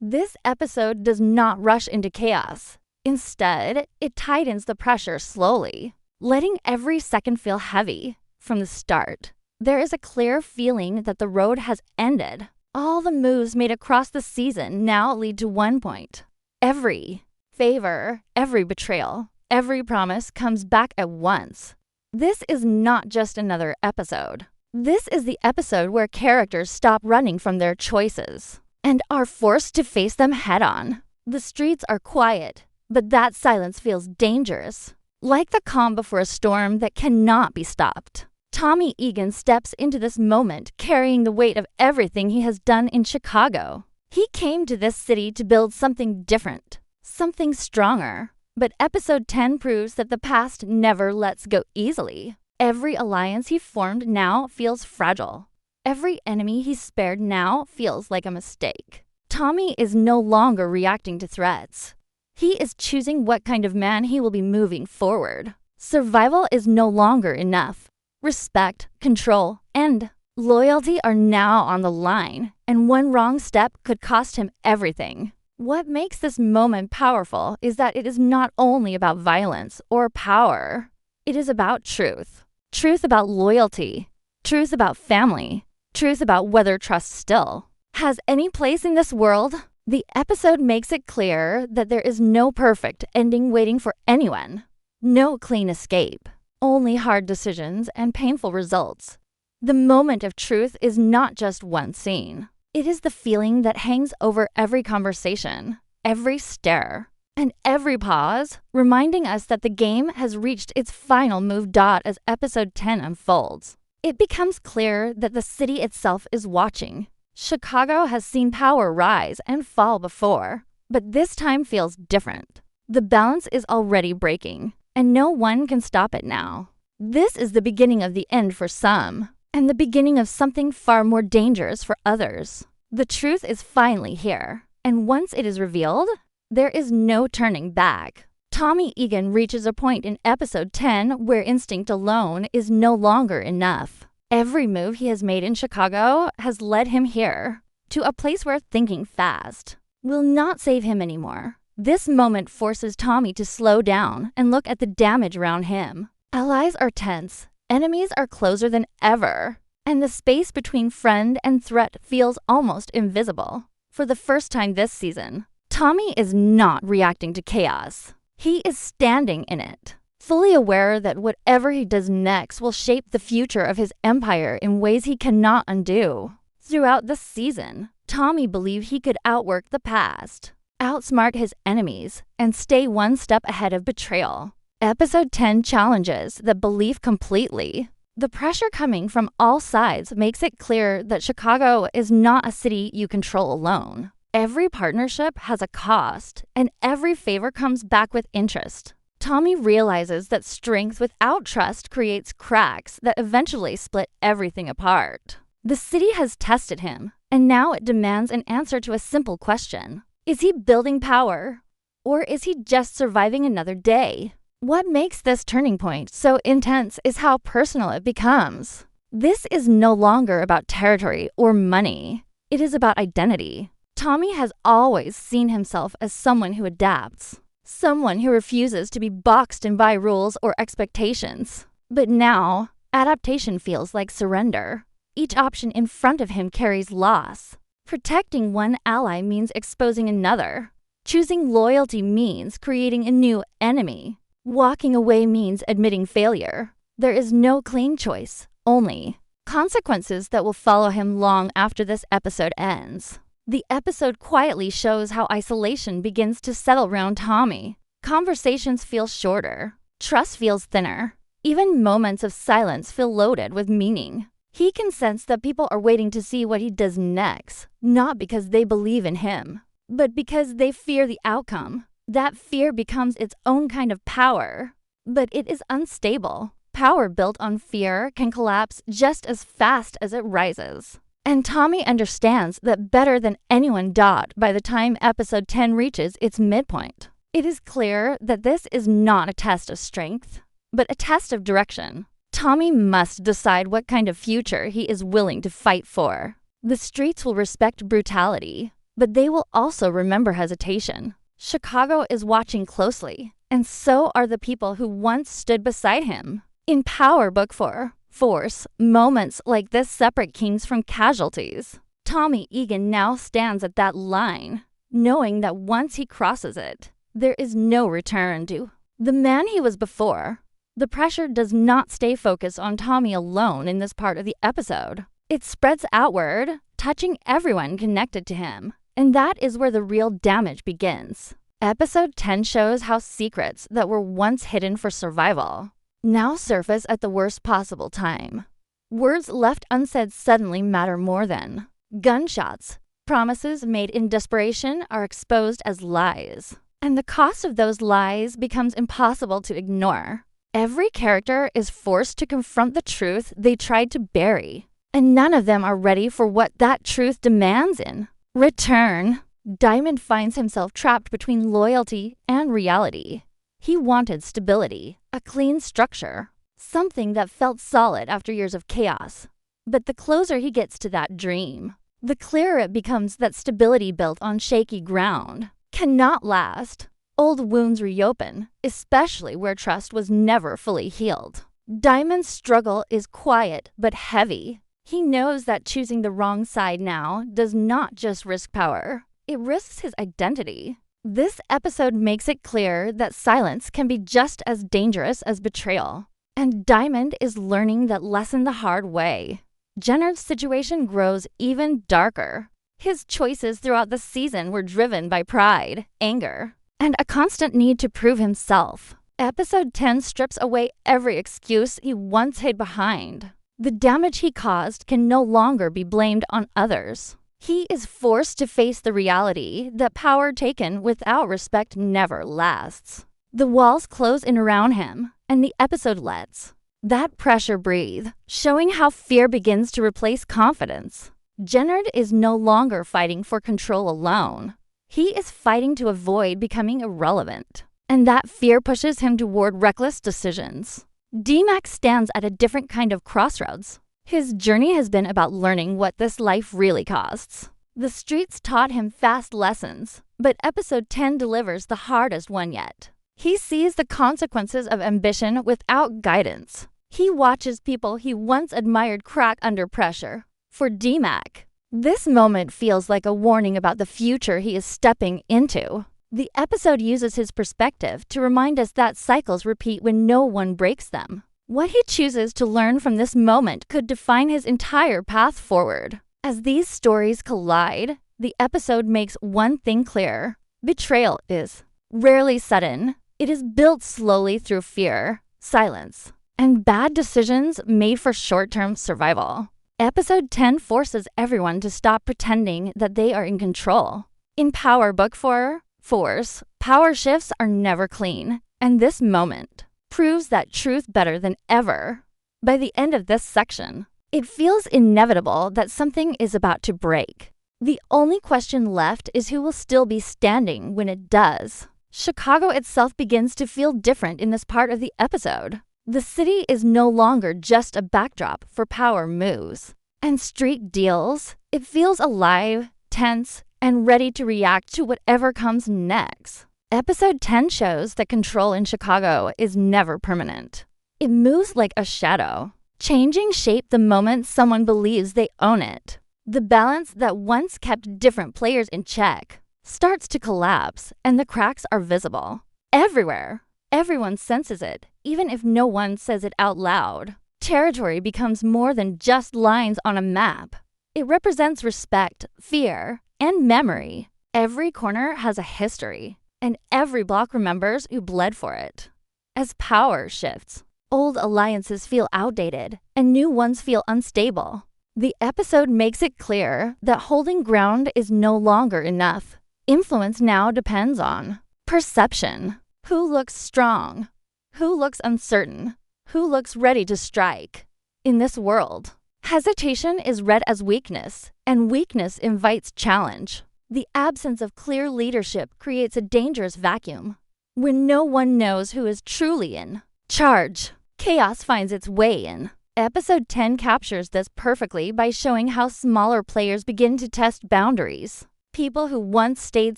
This episode does not rush into chaos. Instead, it tightens the pressure slowly, letting every second feel heavy. From the start, there is a clear feeling that the road has ended. All the moves made across the season now lead to one point. Every favor, every betrayal, every promise comes back at once. This is not just another episode. This is the episode where characters stop running from their choices and are forced to face them head-on. The streets are quiet, but that silence feels dangerous, like the calm before a storm that cannot be stopped. Tommy Egan steps into this moment carrying the weight of everything he has done in Chicago. He came to this city to build something different, something stronger. But episode 10 proves that the past never lets go easily. Every alliance he formed now feels fragile. Every enemy he spared now feels like a mistake. Tommy is no longer reacting to threats. He is choosing what kind of man he will be moving forward. Survival is no longer enough. Respect, control, and loyalty are now on the line, and one wrong step could cost him everything. What makes this moment powerful is that it is not only about violence or power. It is about truth. Truth about loyalty. Truth about family. Truth about whether trust still has any place in this world. The episode makes it clear that there is no perfect ending waiting for anyone. No clean escape. Only hard decisions and painful results. The moment of truth is not just one scene. It is the feeling that hangs over every conversation, every stare, and every pause, reminding us that the game has reached its final move. As episode 10 unfolds, it becomes clear that the city itself is watching. Chicago has seen power rise and fall before, but this time feels different. The balance is already breaking, and no one can stop it now. This is the beginning of the end for some, and the beginning of something far more dangerous for others. The truth is finally here, and once it is revealed, there is no turning back. Tommy Egan reaches a point in episode 10 where instinct alone is no longer enough. Every move he has made in Chicago has led him here, to a place where thinking fast will not save him anymore. This moment forces Tommy to slow down and look at the damage around him. Allies are tense, enemies are closer than ever, and the space between friend and threat feels almost invisible. For the first time this season, Tommy is not reacting to chaos. He is standing in it, fully aware that whatever he does next will shape the future of his empire in ways he cannot undo. Throughout the season, Tommy believed he could outwork the past, outsmart his enemies, and stay one step ahead of betrayal. Episode 10 challenges that belief completely. The pressure coming from all sides makes it clear that Chicago is not a city you control alone. Every partnership has a cost, and every favor comes back with interest. Tommy realizes that strength without trust creates cracks that eventually split everything apart. The city has tested him, and now it demands an answer to a simple question. Is he building power, or is he just surviving another day? What makes this turning point so intense is how personal it becomes. This is no longer about territory or money. It is about identity. Tommy has always seen himself as someone who adapts, someone who refuses to be boxed in by rules or expectations. But now, adaptation feels like surrender. Each option in front of him carries loss. Protecting one ally means exposing another. Choosing loyalty means creating a new enemy. Walking away means admitting failure. There is no clean choice, only consequences that will follow him long after this episode ends. The episode quietly shows how isolation begins to settle around Tommy. Conversations feel shorter. Trust feels thinner. Even moments of silence feel loaded with meaning. He can sense that people are waiting to see what he does next, not because they believe in him, but because they fear the outcome. That fear becomes its own kind of power, but it is unstable. Power built on fear can collapse just as fast as it rises. And Tommy understands that better than anyone. By the time episode 10 reaches its midpoint, it is clear that this is not a test of strength, but a test of direction. Tommy must decide what kind of future he is willing to fight for. The streets will respect brutality, but they will also remember hesitation. Chicago is watching closely, and so are the people who once stood beside him. In Power Book 4, Force, moments like this separate kings from casualties. Tommy Egan now stands at that line, knowing that once he crosses it, there is no return to the man he was before. The pressure does not stay focused on Tommy alone in this part of the episode. It spreads outward, touching everyone connected to him. And that is where the real damage begins. Episode 10 shows how secrets that were once hidden for survival now surface at the worst possible time. Words left unsaid suddenly matter more than gunshots. Promises made in desperation are exposed as lies. And the cost of those lies becomes impossible to ignore. Every character is forced to confront the truth they tried to bury. And none of them are ready for what that truth demands in return. Diamond finds himself trapped between loyalty and reality. He wanted stability, a clean structure, something that felt solid after years of chaos. But the closer he gets to that dream, the clearer it becomes that stability built on shaky ground cannot last. Old wounds reopen, especially where trust was never fully healed. Diamond's struggle is quiet but heavy. He knows that choosing the wrong side now does not just risk power, it risks his identity. This episode makes it clear that silence can be just as dangerous as betrayal. And Diamond is learning that lesson the hard way. Jenner's situation grows even darker. His choices throughout the season were driven by pride, anger, and a constant need to prove himself. Episode 10 strips away every excuse he once hid behind. The damage he caused can no longer be blamed on others. He is forced to face the reality that power taken without respect never lasts. The walls close in around him, and the episode lets that pressure breathe, showing how fear begins to replace confidence. Jenner is no longer fighting for control alone. He is fighting to avoid becoming irrelevant, and that fear pushes him toward reckless decisions. D-Max stands at a different kind of crossroads. His journey has been about learning what this life really costs. The streets taught him fast lessons, but episode 10 delivers the hardest one yet. He sees the consequences of ambition without guidance. He watches people he once admired crack under pressure. For D-Mac, this moment feels like a warning about the future he is stepping into. The episode uses his perspective to remind us that cycles repeat when no one breaks them. What he chooses to learn from this moment could define his entire path forward. As these stories collide, the episode makes one thing clear. Betrayal is rarely sudden. It is built slowly through fear, silence, and bad decisions made for short-term survival. Episode 10 forces everyone to stop pretending that they are in control. In Power Book 4, Force, power shifts are never clean, and this moment proves that truth better than ever. By the end of this section, it feels inevitable that something is about to break. The only question left is who will still be standing when it does. Chicago itself begins to feel different in this part of the episode. The city is no longer just a backdrop for power moves and street deals. It feels alive, tense, and ready to react to whatever comes next. Episode 10 shows that control in Chicago is never permanent. It moves like a shadow, changing shape the moment someone believes they own it. The balance that once kept different players in check starts to collapse, and the cracks are visible. Everywhere. Everyone senses it, even if no one says it out loud. Territory becomes more than just lines on a map. It represents respect, fear, and memory. Every corner has a history, and every block remembers who bled for it. As power shifts, old alliances feel outdated, and new ones feel unstable. The episode makes it clear that holding ground is no longer enough. Influence now depends on perception. Who looks strong? Who looks uncertain? Who looks ready to strike? In this world, hesitation is read as weakness, and weakness invites challenge. The absence of clear leadership creates a dangerous vacuum. When no one knows who is truly in charge, chaos finds its way in. Episode 10 captures this perfectly by showing how smaller players begin to test boundaries. People who once stayed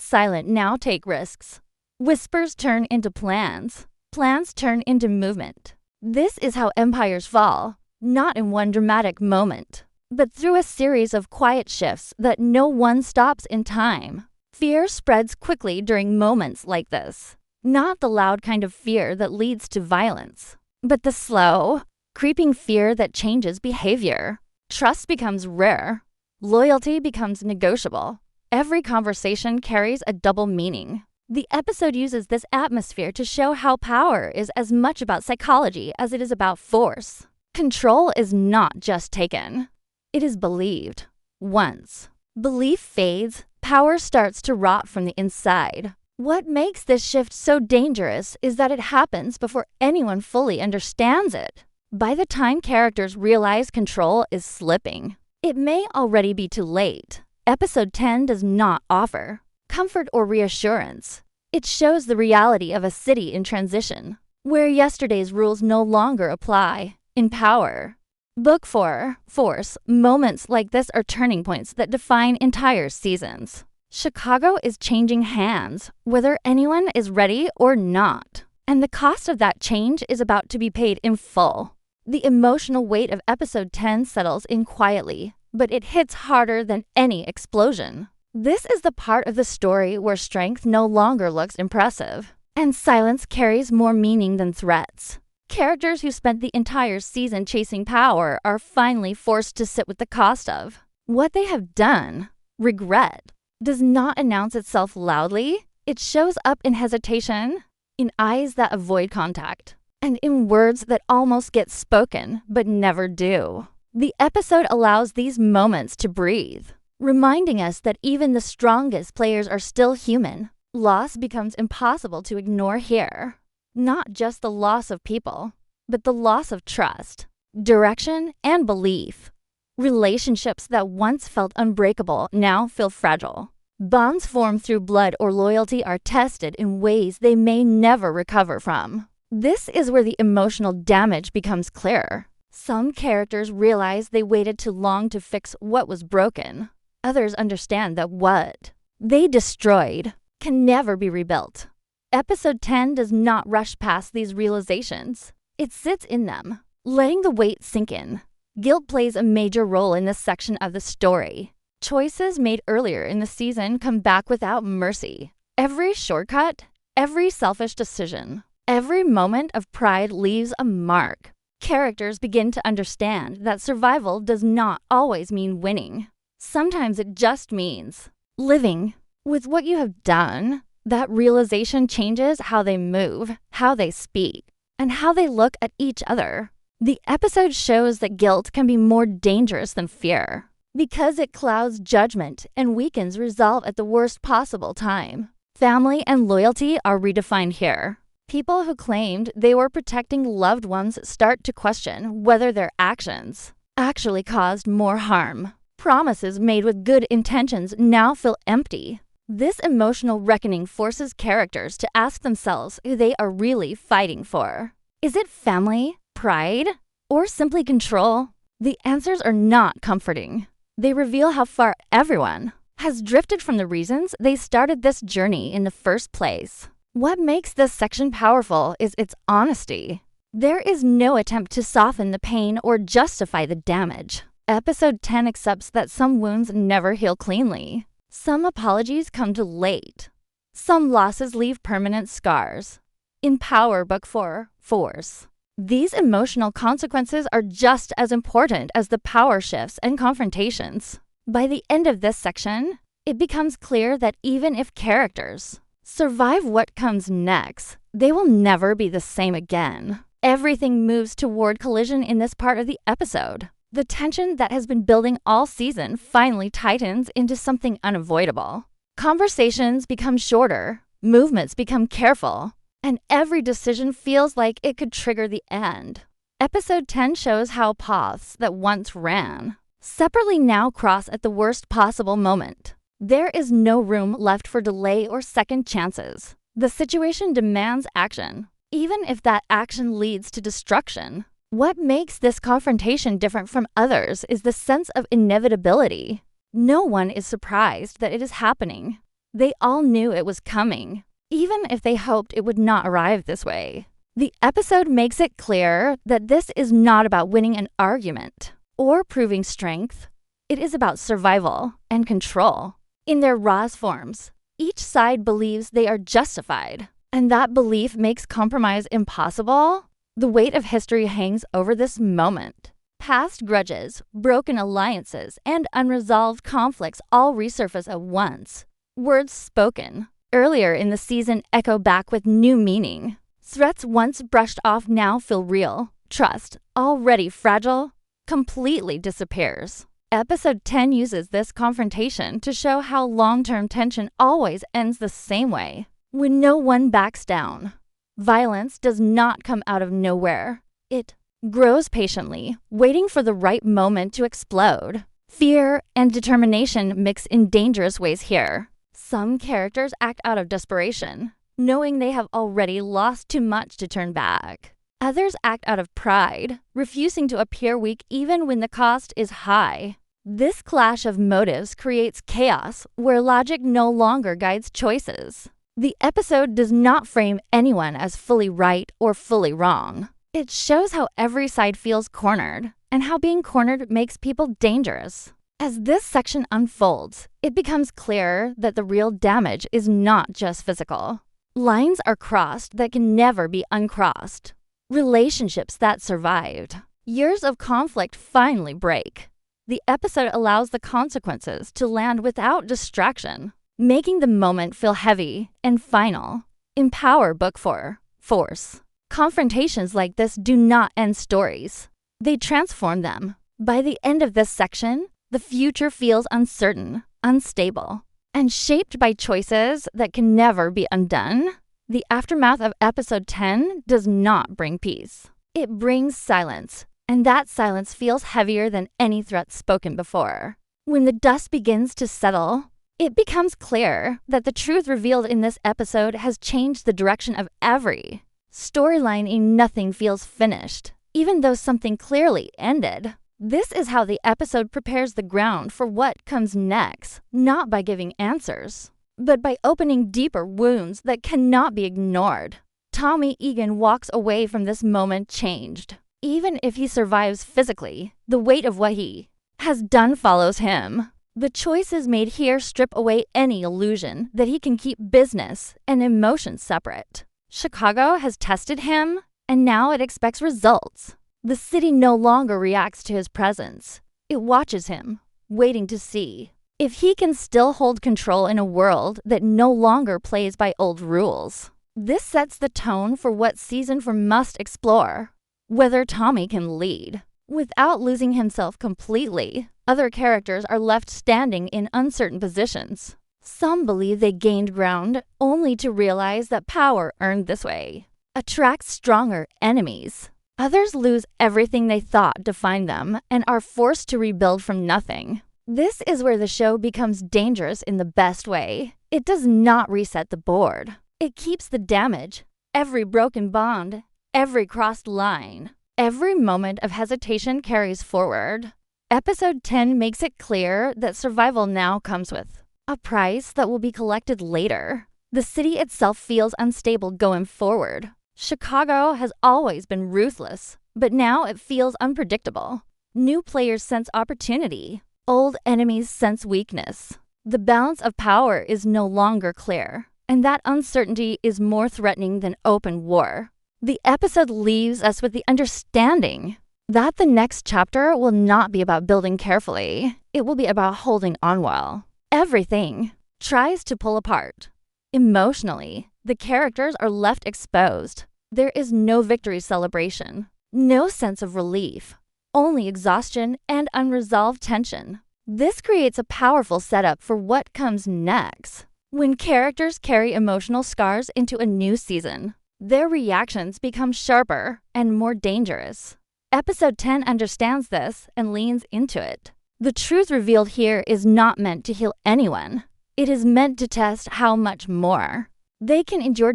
silent now take risks. Whispers turn into plans. Plans turn into movement. This is how empires fall, not in one dramatic moment, but through a series of quiet shifts that no one stops in time. Fear spreads quickly during moments like this. Not the loud kind of fear that leads to violence, but the slow, creeping fear that changes behavior. Trust becomes rare. Loyalty becomes negotiable. Every conversation carries a double meaning. The episode uses this atmosphere to show how power is as much about psychology as it is about force. Control is not just taken. It is believed. Once belief fades, power starts to rot from the inside. What makes this shift so dangerous is that it happens before anyone fully understands it. By the time characters realize control is slipping, it may already be too late. Episode 10 does not offer comfort or reassurance. It shows the reality of a city in transition, where yesterday's rules no longer apply. In Power, Book 4, Force, moments like this are turning points that define entire seasons. Chicago is changing hands, whether anyone is ready or not. And the cost of that change is about to be paid in full. The emotional weight of episode 10 settles in quietly, but it hits harder than any explosion. This is the part of the story where strength no longer looks impressive, and silence carries more meaning than threats. Characters who spent the entire season chasing power are finally forced to sit with the cost of what they have done. Regret does not announce itself loudly. It shows up in hesitation, in eyes that avoid contact, and in words that almost get spoken but never do. The episode allows these moments to breathe, reminding us that even the strongest players are still human. Loss becomes impossible to ignore here. Not just the loss of people, but the loss of trust, direction, and belief. Relationships that once felt unbreakable now feel fragile. Bonds formed through blood or loyalty are tested in ways they may never recover from. This is where the emotional damage becomes clear. Some characters realize they waited too long to fix what was broken. Others understand that what they destroyed can never be rebuilt. Episode 10 does not rush past these realizations. It sits in them, letting the weight sink in. Guilt plays a major role in this section of the story. Choices made earlier in the season come back without mercy. Every shortcut, every selfish decision, every moment of pride leaves a mark. Characters begin to understand that survival does not always mean winning. Sometimes it just means living with what you have done. That realization changes how they move, how they speak, and how they look at each other. The episode shows that guilt can be more dangerous than fear, because it clouds judgment and weakens resolve at the worst possible time. Family and loyalty are redefined here. People who claimed they were protecting loved ones start to question whether their actions actually caused more harm. Promises made with good intentions now feel empty. This emotional reckoning forces characters to ask themselves who they are really fighting for. Is it family, pride, or simply control? The answers are not comforting. They reveal how far everyone has drifted from the reasons they started this journey in the first place. What makes this section powerful is its honesty. There is no attempt to soften the pain or justify the damage. Episode 10 accepts that some wounds never heal cleanly. Some apologies come too late. Some losses leave permanent scars. In Power, Book 4, Force, these emotional consequences are just as important as the power shifts and confrontations. By the end of this section, it becomes clear that even if characters survive what comes next, they will never be the same again. Everything moves toward collision in this part of the episode. The tension that has been building all season finally tightens into something unavoidable. Conversations become shorter, movements become careful, and every decision feels like it could trigger the end. Episode 10 shows how paths that once ran separately now cross at the worst possible moment. There is no room left for delay or second chances. The situation demands action, even if that action leads to destruction. What makes this confrontation different from others is the sense of inevitability. No one is surprised that it is happening. They all knew it was coming, even if they hoped it would not arrive this way. The episode makes it clear that this is not about winning an argument or proving strength. It is about survival and control. In their rawest forms, each side believes they are justified, and that belief makes compromise impossible. The weight of history hangs over this moment. Past grudges, broken alliances, and unresolved conflicts all resurface at once. Words spoken earlier in the season echo back with new meaning. Threats once brushed off now feel real. Trust, already fragile, completely disappears. Episode 10 uses this confrontation to show how long-term tension always ends the same way, when no one backs down. Violence does not come out of nowhere. It grows patiently, waiting for the right moment to explode. Fear and determination mix in dangerous ways here. Some characters act out of desperation, knowing they have already lost too much to turn back. Others act out of pride, refusing to appear weak even when the cost is high. This clash of motives creates chaos where logic no longer guides choices. The episode does not frame anyone as fully right or fully wrong. It shows how every side feels cornered and how being cornered makes people dangerous. As this section unfolds, it becomes clear that the real damage is not just physical. Lines are crossed that can never be uncrossed. Relationships that survived. Years of conflict finally break. The episode allows the consequences to land without distraction, making the moment feel heavy and final. Empower Book 4. Force. Confrontations like this do not end stories. They transform them. By the end of this section, the future feels uncertain, unstable, and shaped by choices that can never be undone. The aftermath of episode 10 does not bring peace. It brings silence, and that silence feels heavier than any threat spoken before. When the dust begins to settle, it becomes clear that the truth revealed in this episode has changed the direction of every storyline. In nothing feels finished, even though something clearly ended. This is how the episode prepares the ground for what comes next, not by giving answers, but by opening deeper wounds that cannot be ignored. Tommy Egan walks away from this moment changed. Even if he survives physically, the weight of what he has done follows him. The choices made here strip away any illusion that he can keep business and emotions separate. Chicago has tested him, and now it expects results. The city no longer reacts to his presence. It watches him, waiting to see if he can still hold control in a world that no longer plays by old rules. This sets the tone for what season 4 must explore. Whether Tommy can lead without losing himself completely. Other characters are left standing in uncertain positions. Some believe they gained ground only to realize that power earned this way attracts stronger enemies. Others lose everything they thought defined them and are forced to rebuild from nothing. This is where the show becomes dangerous in the best way. It does not reset the board. It keeps the damage, every broken bond, every crossed line. Every moment of hesitation carries forward. Episode 10 makes it clear that survival now comes with a price that will be collected later. The city itself feels unstable going forward. Chicago has always been ruthless, but now it feels unpredictable. New players sense opportunity. Old enemies sense weakness. The balance of power is no longer clear, and that uncertainty is more threatening than open war. The episode leaves us with the understanding that the next chapter will not be about building carefully. It will be about holding on well. Everything tries to pull apart. Emotionally, the characters are left exposed. There is no victory celebration, no sense of relief, only exhaustion and unresolved tension. This creates a powerful setup for what comes next. When characters carry emotional scars into a new season, their reactions become sharper and more dangerous. Episode 10 understands this and leans into it. The truth revealed here is not meant to heal anyone. It is meant to test how much more they can endure.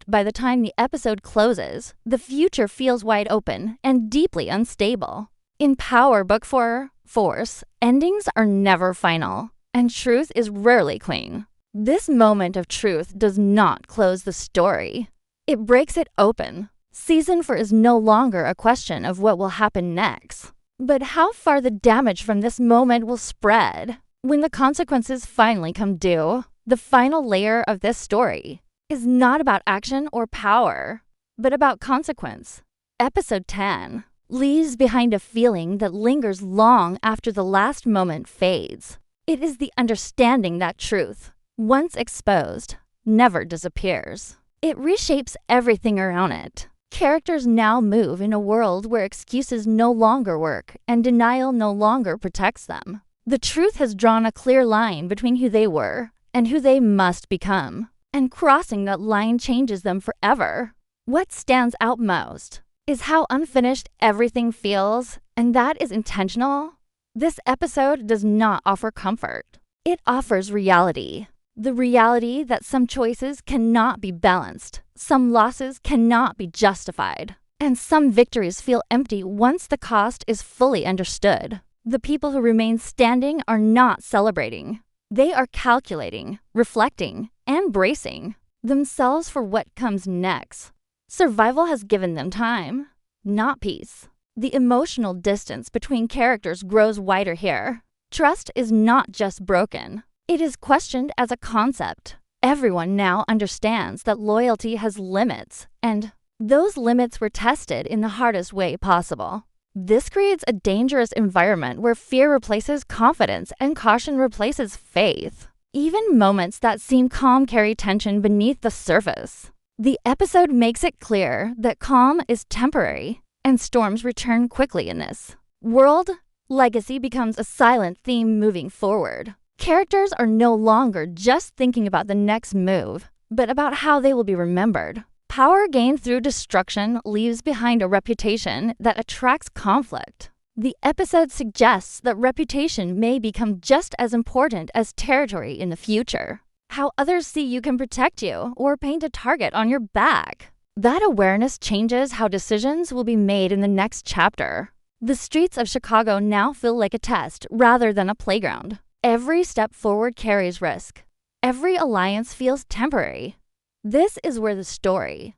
By the time the episode closes, the future feels wide open and deeply unstable. In Power Book 4, Force, endings are never final, and truth is rarely clean. This moment of truth does not close the story. It breaks it open. Season 4 is no longer a question of what will happen next, but how far the damage from this moment will spread. When the consequences finally come due, the final layer of this story is not about action or power, but about consequence. Episode 10 leaves behind a feeling that lingers long after the last moment fades. It is the understanding that truth, once exposed, never disappears. It reshapes everything around it. Characters now move in a world where excuses no longer work and denial no longer protects them. The truth has drawn a clear line between who they were and who they must become, and crossing that line changes them forever. What stands out most is how unfinished everything feels, and that is intentional. This episode does not offer comfort. It offers reality. The reality that some choices cannot be balanced, some losses cannot be justified, and some victories feel empty once the cost is fully understood. The people who remain standing are not celebrating. They are calculating, reflecting, and bracing themselves for what comes next. Survival has given them time, not peace. The emotional distance between characters grows wider here. Trust is not just broken. It is questioned as a concept. Everyone now understands that loyalty has limits, and those limits were tested in the hardest way possible. This creates a dangerous environment where fear replaces confidence and caution replaces faith. Even moments that seem calm carry tension beneath the surface. The episode makes it clear that calm is temporary, and storms return quickly in this world. Legacy becomes a silent theme moving forward. Characters are no longer just thinking about the next move, but about how they will be remembered. Power gained through destruction leaves behind a reputation that attracts conflict. The episode suggests that reputation may become just as important as territory in the future. How others see you can protect you or paint a target on your back. That awareness changes how decisions will be made in the next chapter. The streets of Chicago now feel like a test rather than a playground. Every step forward carries risk. Every alliance feels temporary. This is where the story,